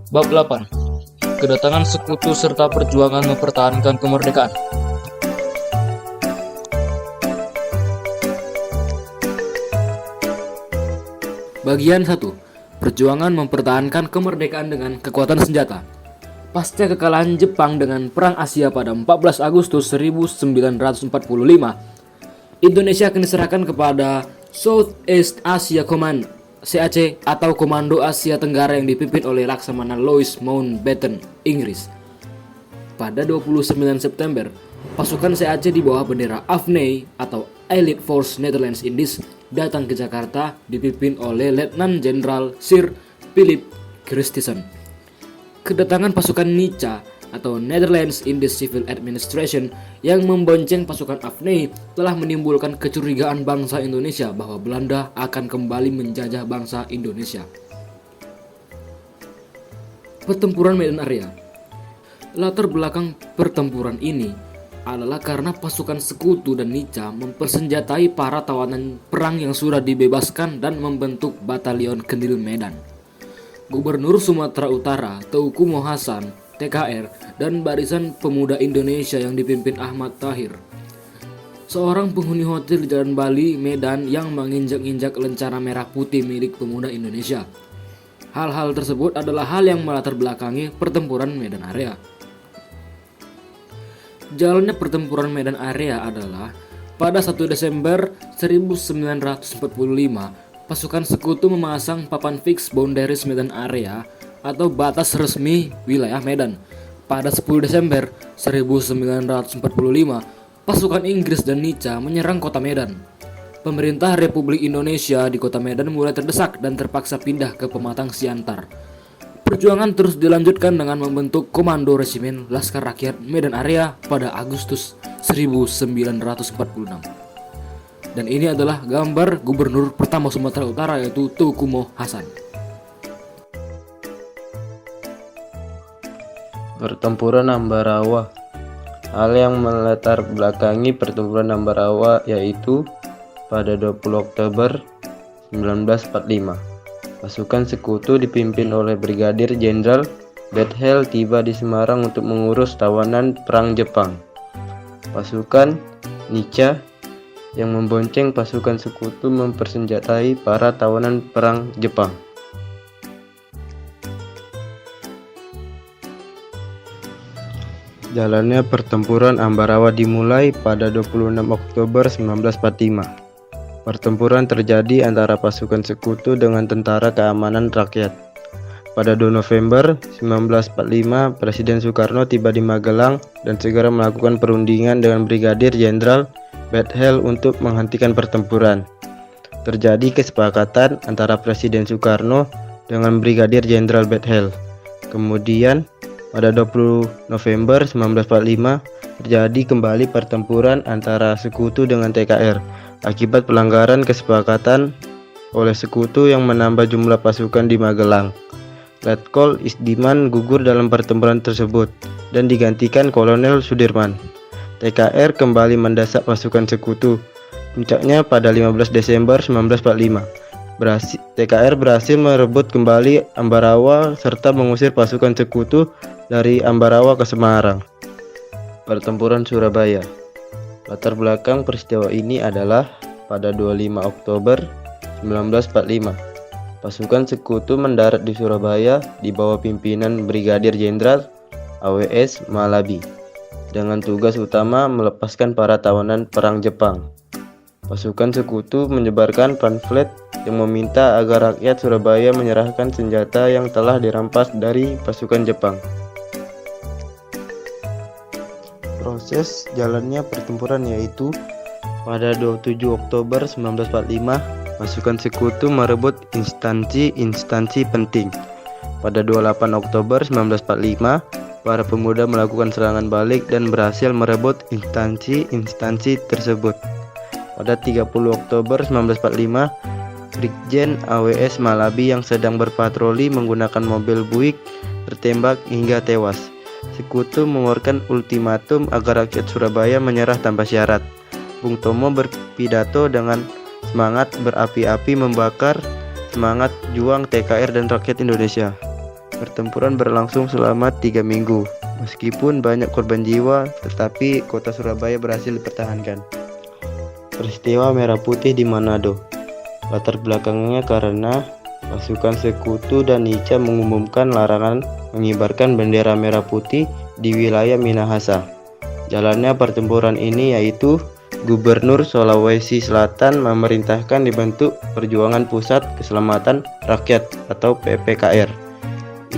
Bab 8. Kedatangan sekutu serta perjuangan mempertahankan kemerdekaan. Bagian 1. Perjuangan mempertahankan kemerdekaan dengan kekuatan senjata. Pasca kekalahan Jepang dengan Perang Asia pada 14 Agustus 1945, Indonesia akan diserahkan kepada Southeast Asia Command (SEAC) atau Komando Asia Tenggara yang dipimpin oleh Laksamana Louis Mountbatten, Inggris. Pada 29 September, pasukan SEAC di bawah bendera AFNI atau Allied Force Netherlands Indies datang ke Jakarta dipimpin oleh Letnan Jenderal Sir Philip Christison. Kedatangan pasukan NICA atau Netherlands Indies Civil Administration yang membonceng pasukan AFNI telah menimbulkan kecurigaan bangsa Indonesia bahwa Belanda akan kembali menjajah bangsa Indonesia. Pertempuran Medan Area. Latar belakang pertempuran ini adalah karena pasukan sekutu dan NICA mempersenjatai para tawanan perang yang sudah dibebaskan dan membentuk Batalion Kendil Medan. Gubernur Sumatera Utara Teuku Mohasan (TKR) dan Barisan Pemuda Indonesia yang dipimpin Ahmad Tahir, seorang penghuni hotel di Jalan Bali, Medan yang menginjak-injak lencana merah putih milik pemuda Indonesia. Hal-hal tersebut adalah hal yang melatar belakangi pertempuran Medan Area. Jalannya pertempuran Medan Area adalah pada 1 Desember 1945, pasukan sekutu memasang papan fix boundaries Medan Area atau batas resmi wilayah Medan. Pada 10 Desember 1945, pasukan Inggris dan NICA menyerang kota Medan. Pemerintah Republik Indonesia di kota Medan mulai terdesak dan terpaksa pindah ke Pematang Siantar. Perjuangan terus dilanjutkan dengan membentuk Komando Resimen Laskar Rakyat Medan Area pada Agustus 1946. Dan ini adalah gambar Gubernur pertama Sumatera Utara yaitu Teuku Mohasan. Pertempuran Ambarawa. Hal yang melatar belakangi pertempuran Ambarawa yaitu pada 20 Oktober 1945. Pasukan sekutu dipimpin oleh Brigadir Jenderal Bethel tiba di Semarang untuk mengurus tawanan perang Jepang. Pasukan NICA yang membonceng pasukan sekutu mempersenjatai para tawanan perang Jepang. Jalannya pertempuran Ambarawa dimulai pada 26 Oktober 1945. Pertempuran terjadi antara pasukan sekutu dengan Tentara Keamanan Rakyat. Pada 2 November 1945, Presiden Soekarno tiba di Magelang dan segera melakukan perundingan dengan Brigadir Jenderal Bethel untuk menghentikan pertempuran. Terjadi kesepakatan antara Presiden Soekarno dengan Brigadir Jenderal Bethel. Kemudian, pada 20 November 1945, terjadi kembali pertempuran antara sekutu dengan TKR. Akibat pelanggaran kesepakatan oleh sekutu yang menambah jumlah pasukan di Magelang, Letkol Isdiman gugur dalam pertempuran tersebut dan digantikan Kolonel Sudirman. TKR kembali mendesak pasukan sekutu. Puncaknya pada 15 Desember 1945, TKR berhasil merebut kembali Ambarawa serta mengusir pasukan sekutu dari Ambarawa ke Semarang. Pertempuran Surabaya. Latar belakang peristiwa ini adalah pada 25 Oktober 1945, pasukan sekutu mendarat di Surabaya di bawah pimpinan Brigadir Jenderal AWS Malabi dengan tugas utama melepaskan para tawanan perang Jepang. Pasukan sekutu menyebarkan pamflet yang meminta agar rakyat Surabaya menyerahkan senjata yang telah dirampas dari pasukan Jepang. Proses jalannya pertempuran yaitu pada 27 Oktober 1945, pasukan sekutu merebut instansi-instansi penting. Pada 28 Oktober 1945, para pemuda melakukan serangan balik dan berhasil merebut instansi-instansi tersebut. Pada 30 Oktober 1945, Brigjen AWS Malabi yang sedang berpatroli menggunakan mobil Buick tertembak hingga tewas. Sekutu mengeluarkan ultimatum agar rakyat Surabaya menyerah tanpa syarat. Bung Tomo berpidato dengan semangat berapi-api membakar semangat juang TKR dan rakyat Indonesia. Pertempuran berlangsung selama 3 minggu. Meskipun banyak korban jiwa, tetapi kota Surabaya berhasil dipertahankan. Peristiwa Merah Putih di Manado. Latar belakangnya karena pasukan Sekutu dan Nica mengumumkan larangan mengibarkan bendera merah putih di wilayah Minahasa. Jalannya pertempuran ini yaitu Gubernur Sulawesi Selatan memerintahkan dibentuk Perjuangan Pusat Keselamatan Rakyat atau PPKR.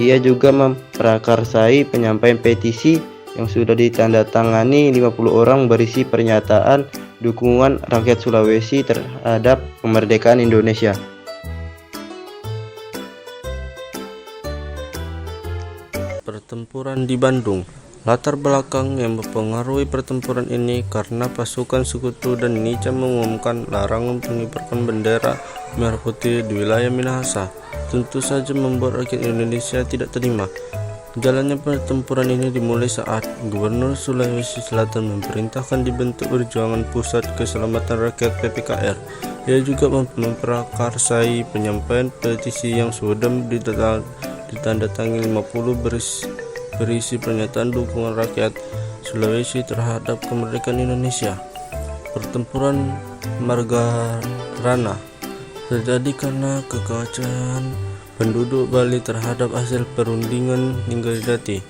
Ia juga memprakarsai penyampaian petisi yang sudah ditandatangani 50 orang berisi pernyataan dukungan rakyat Sulawesi terhadap kemerdekaan Indonesia. Pertempuran di Bandung. Latar belakang yang mempengaruhi pertempuran ini karena pasukan Sekutu dan Nica mengumumkan larangan pengibaran bendera merah putih di wilayah Minahasa. Tentu saja membuat rakyat Indonesia tidak terima. Jalannya pertempuran ini dimulai saat Gubernur Sulawesi Selatan memerintahkan dibentuk Perjuangan Pusat Keselamatan Rakyat PPKR. Ia juga memprakarsai penyampaian petisi yang sudah ditandatangani 50 berisi pernyataan dukungan rakyat Sulawesi terhadap kemerdekaan Indonesia. Pertempuran Margarana terjadi karena kekacauan penduduk Bali terhadap hasil perundingan Ninggajati.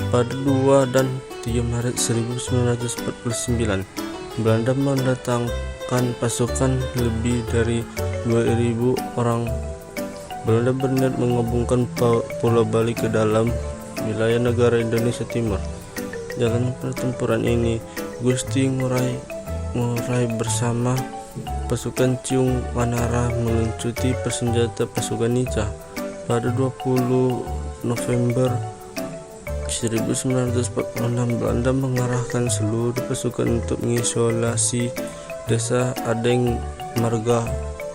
Pada 2 dan 3 Maret 1949, Belanda mendatangkan pasukan lebih dari 2.000 orang. Belanda berniat menggabungkan Pulau Bali ke dalam wilayah negara Indonesia Timur. Jalan pertempuran ini Gusti Ngurah bersama pasukan Ciung Wanara mengecuti persenjata pasukan Nica. Pada 20 November 1946, Belanda mengarahkan seluruh pasukan untuk mengisolasi desa Adeng Marga.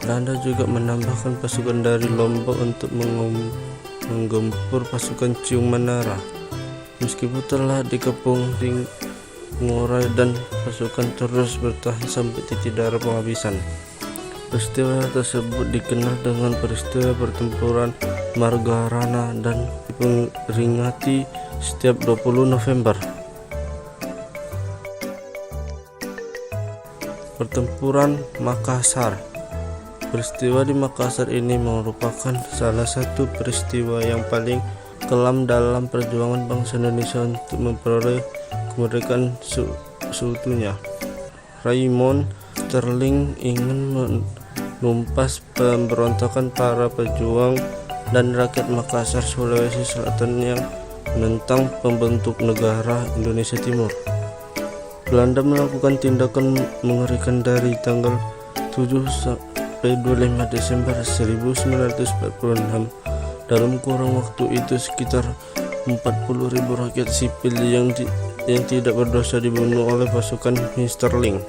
Belanda juga menambahkan pasukan dari Lombok untuk menggempur pasukan Ciung Wanara. Meskipun telah dikepung, Ngurah dan pasukan terus bertahan sampai titik darah penghabisan. Peristiwa tersebut dikenal dengan peristiwa pertempuran Margarana dan diperingati setiap 20 November. Pertempuran Makassar. Peristiwa di Makassar ini merupakan salah satu peristiwa yang paling kelam dalam perjuangan bangsa Indonesia untuk memperoleh kemerdekaan seutuhnya. Raymond Sterling ingin menumpas pemberontakan para pejuang dan rakyat Makassar, Sulawesi Selatan yang menentang pembentuk negara Indonesia Timur. Belanda melakukan tindakan mengerikan dari tanggal 7 sampai 25 Desember 1946. Dalam kurang waktu itu sekitar 40.000 rakyat sipil yang tidak berdosa dibunuh oleh pasukan Sterling.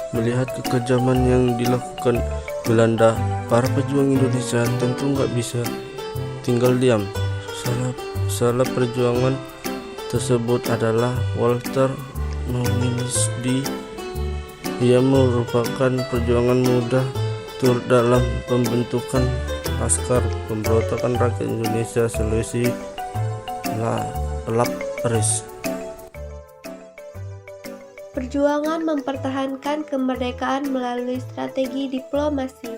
Melihat kekejaman yang dilakukan Belanda, para pejuang Indonesia tentu nggak bisa tinggal diam. Salah perjuangan tersebut adalah Walter Noministi. Ia merupakan perjuangan muda turut dalam pembentukan Laskar Pemberontakan Rakyat Indonesia Sulawesi LAPRIS. Perjuangan mempertahankan kemerdekaan melalui strategi diplomasi.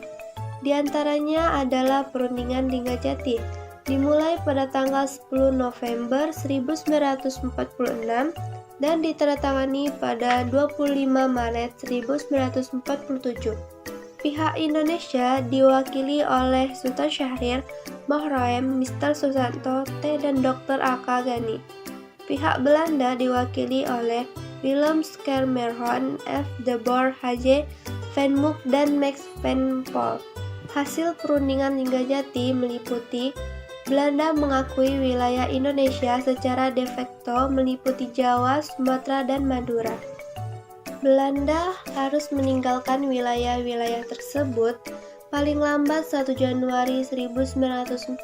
Di antaranya adalah perundingan Ninggajati, dimulai pada tanggal 10 November 1946 dan ditandatangani pada 25 Maret 1947. Pihak Indonesia diwakili oleh Sultan Syahrir, Mahraem, Mr. Susanto, T. dan Dr. A.K. Ghani. Pihak Belanda diwakili oleh Willem Schermerhorn, F. de Boer, H.J. Van Mook, dan Max van Pol. Hasil perundingan Ninggajati meliputi Belanda mengakui wilayah Indonesia secara de facto meliputi Jawa, Sumatera, dan Madura. Belanda harus meninggalkan wilayah-wilayah tersebut paling lambat 1 Januari 1949.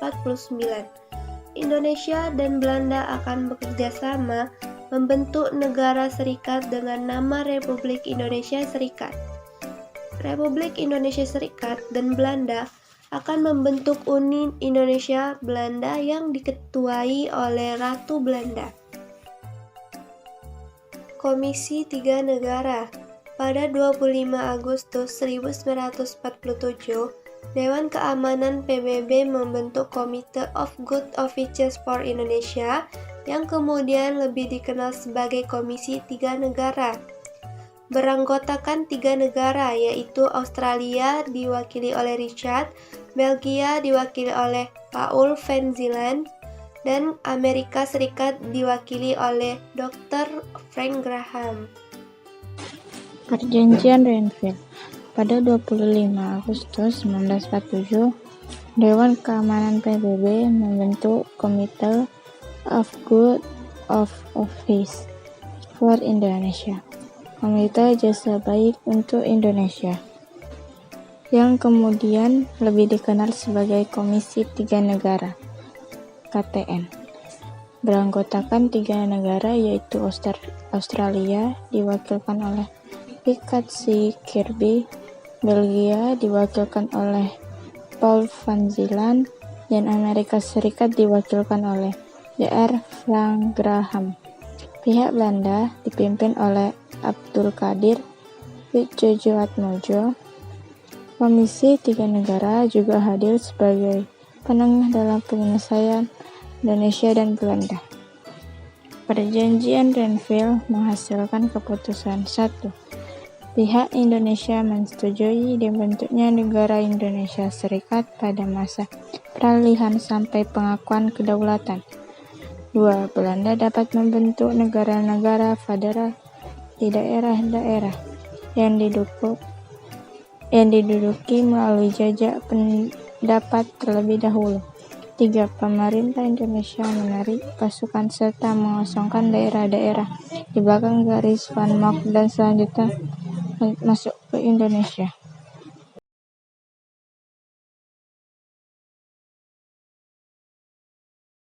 Indonesia dan Belanda akan bekerja sama membentuk negara serikat dengan nama Republik Indonesia Serikat. Republik Indonesia Serikat dan Belanda akan membentuk Uni Indonesia Belanda yang diketuai oleh Ratu Belanda. Komisi Tiga Negara. Pada 25 Agustus 1947, Dewan Keamanan PBB membentuk Committee of Good Offices for Indonesia yang kemudian lebih dikenal sebagai Komisi Tiga Negara. Beranggotakan 3 negara, yaitu Australia diwakili oleh Richard, Belgia diwakili oleh Paul van Zeeland, dan Amerika Serikat diwakili oleh Dr. Frank Graham. Perjanjian Renville. Pada 25 Agustus 1947, Dewan Keamanan PBB membentuk Committee of Good Office for Indonesia, Komite Jasa Baik untuk Indonesia, yang kemudian lebih dikenal sebagai Komisi Tiga Negara, KTN. Beranggotakan 3 negara, yaitu Australia diwakilkan oleh Richard C. Kirby, Belgia diwakilkan oleh Paul van Zeeland, dan Amerika Serikat diwakilkan oleh Dr. Frank Graham. Pihak Belanda dipimpin oleh Abdul Qadir Widjojoatmojo. Komisi Tiga Negara juga hadir sebagai penengah dalam penyelesaian Indonesia dan Belanda. Perjanjian Renville menghasilkan keputusan 1. Pihak Indonesia menyetujui dibentuknya negara Indonesia Serikat pada masa peralihan sampai pengakuan kedaulatan. 2. Belanda dapat membentuk negara-negara federal di daerah-daerah yang diduduki melalui jajak pendapat terlebih dahulu. 3. Pemerintah Indonesia menarik pasukan serta mengosongkan daerah-daerah di belakang garis Van Mock dan selanjutnya masuk ke Indonesia.